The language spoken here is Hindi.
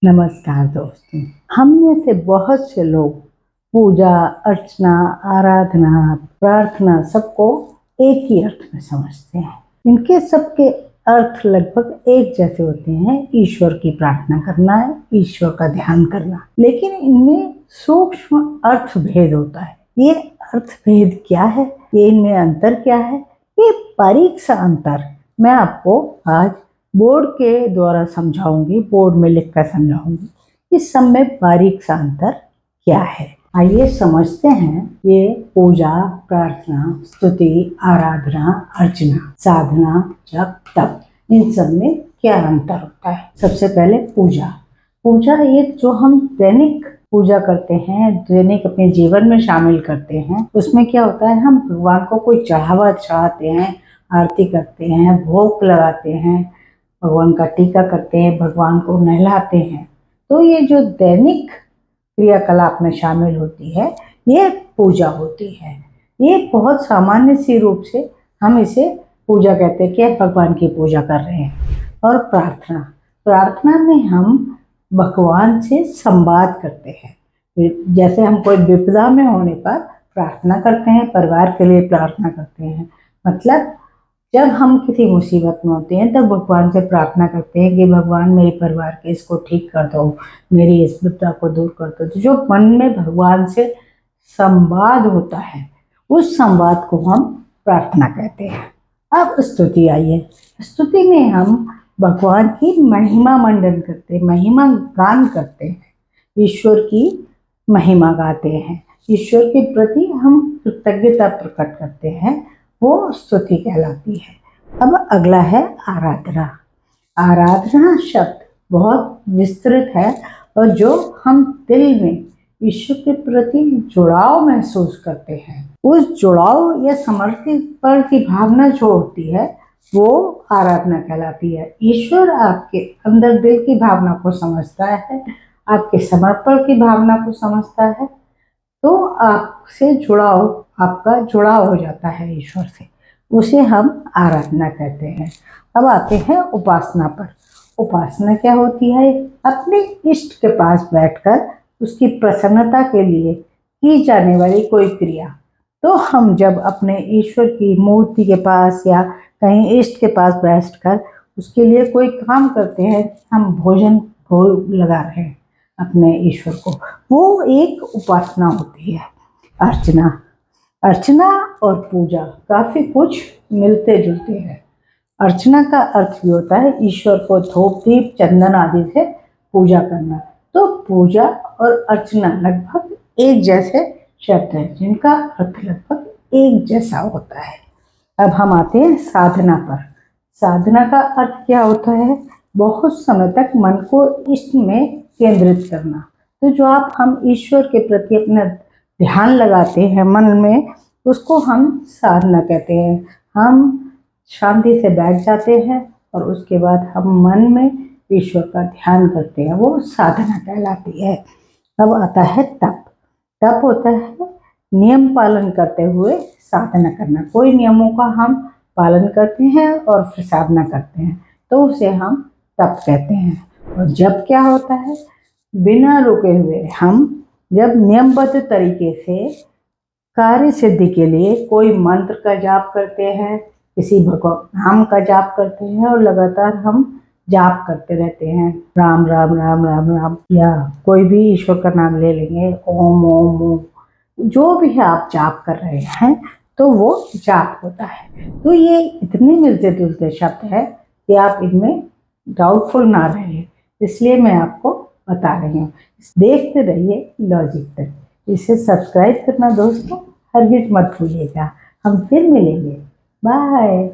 नमस्कार दोस्तों। हम में से बहुत से लोग पूजा, अर्चना, आराधना, प्रार्थना सबको एक ही अर्थ में समझते हैं। इनके सबके अर्थ लगभग एक जैसे होते हैं। ईश्वर की प्रार्थना करना है, ईश्वर का ध्यान करना, लेकिन इनमें सूक्ष्म अर्थ भेद होता है। ये अर्थ भेद क्या है, ये इनमें अंतर क्या है, ये बारीक सा अंतर मैं आपको आज बोर्ड के द्वारा समझाऊंगी, बोर्ड में लिखकर समझाऊंगी। इस सब में बारीक सा अंतर क्या है, आइए समझते हैं। ये पूजा, प्रार्थना, स्तुति, आराधना, अर्चना, साधना, जप, तप, इन सब में क्या अंतर होता है। सबसे पहले पूजा। पूजा ये जो हम दैनिक पूजा करते हैं, दैनिक अपने जीवन में शामिल करते हैं, उसमें क्या होता है, हम भगवान को कोई चढ़ावा चढ़ाते हैं, आरती करते हैं, भोग लगाते हैं, भगवान का टीका करते हैं, भगवान को नहलाते हैं। तो ये जो दैनिक क्रियाकलाप में शामिल होती है, ये पूजा होती है। ये बहुत सामान्य सी रूप से हम इसे पूजा कहते हैं कि भगवान की पूजा कर रहे हैं। और प्रार्थना, प्रार्थना में हम भगवान से संवाद करते हैं। जैसे हम कोई विपदा में होने पर प्रार्थना करते हैं, परिवार के लिए प्रार्थना करते हैं। मतलब जब हम किसी मुसीबत में होते हैं तब भगवान से प्रार्थना करते हैं कि भगवान मेरे परिवार के इसको ठीक कर दो, मेरी इस विपदा को दूर कर दो। तो जो मन में भगवान से संवाद होता है, उस संवाद को हम प्रार्थना कहते हैं। अब स्तुति आइए। स्तुति में हम भगवान की महिमा मंडन करते हैं, महिमा गान करते हैं, ईश्वर की महिमा गाते हैं, ईश्वर के प्रति हम कृतज्ञता प्रकट करते हैं, वो स्तुति कहलाती है। अब अगला है आराधना। आराधना शब्द बहुत विस्तृत है और जो हम दिल में ईश्वर के प्रति जुड़ाव महसूस करते हैं, उस जुड़ाव या समर्पण की भावना जो होती है, वो आराधना कहलाती है। ईश्वर आपके अंदर दिल की भावना को समझता है, आपके समर्पण की भावना को समझता है, तो आपसे जुड़ाव, आपका जुड़ाव हो जाता है ईश्वर से, उसे हम आराधना कहते हैं। अब आते हैं उपासना पर। उपासना क्या होती है, अपने इष्ट के पास बैठकर उसकी प्रसन्नता के लिए की जाने वाली कोई क्रिया। तो हम जब अपने ईश्वर की मूर्ति के पास या कहीं इष्ट के पास बैठकर उसके लिए कोई काम करते हैं, हम भोग लगा रहे हैं अपने ईश्वर को, वो एक उपासना होती है। अर्चना, अर्चना और पूजा काफी कुछ मिलते जुलते हैं। अर्चना का अर्थ भी होता है ईश्वर को धूप, दीप, चंदन आदि से पूजा करना। तो पूजा और अर्चना लगभग एक जैसे शब्द हैं, जिनका अर्थ लगभग एक जैसा होता है। अब हम आते हैं साधना पर। साधना का अर्थ क्या होता है, बहुत समय तक मन को इष्ट में केंद्रित करना। तो जो हम ईश्वर के प्रति अपना ध्यान लगाते हैं मन में, उसको हम साधना कहते हैं। हम शांति से बैठ जाते हैं और उसके बाद हम मन में ईश्वर का ध्यान करते हैं, वो साधना कहलाती है। अब आता है तप। तप होता है नियम पालन करते हुए साधना करना। कोई नियमों का हम पालन करते हैं और फिर साधना करते हैं, तो उसे हम तप कहते हैं। और जप क्या होता है, बिना रुके हुए हम जब नियमबद्ध तरीके से कार्य सिद्धि के लिए कोई मंत्र का जाप करते हैं, किसी भगवान नाम का जाप करते हैं और लगातार हम जाप करते रहते हैं, राम राम राम राम राम, या कोई भी ईश्वर का नाम ले लेंगे, ओम ओम ओम, जो भी है आप जाप कर रहे हैं, तो वो जाप होता है। तो ये इतने मिलते जुलते शब्द है कि आप इनमें डाउटफुल ना रहे, इसलिए मैं आपको बता रही हूँ। देखते रहिए लॉजिक तक। इसे सब्सक्राइब करना दोस्तों हरगिज मत भूलिएगा। हम फिर मिलेंगे, बाय।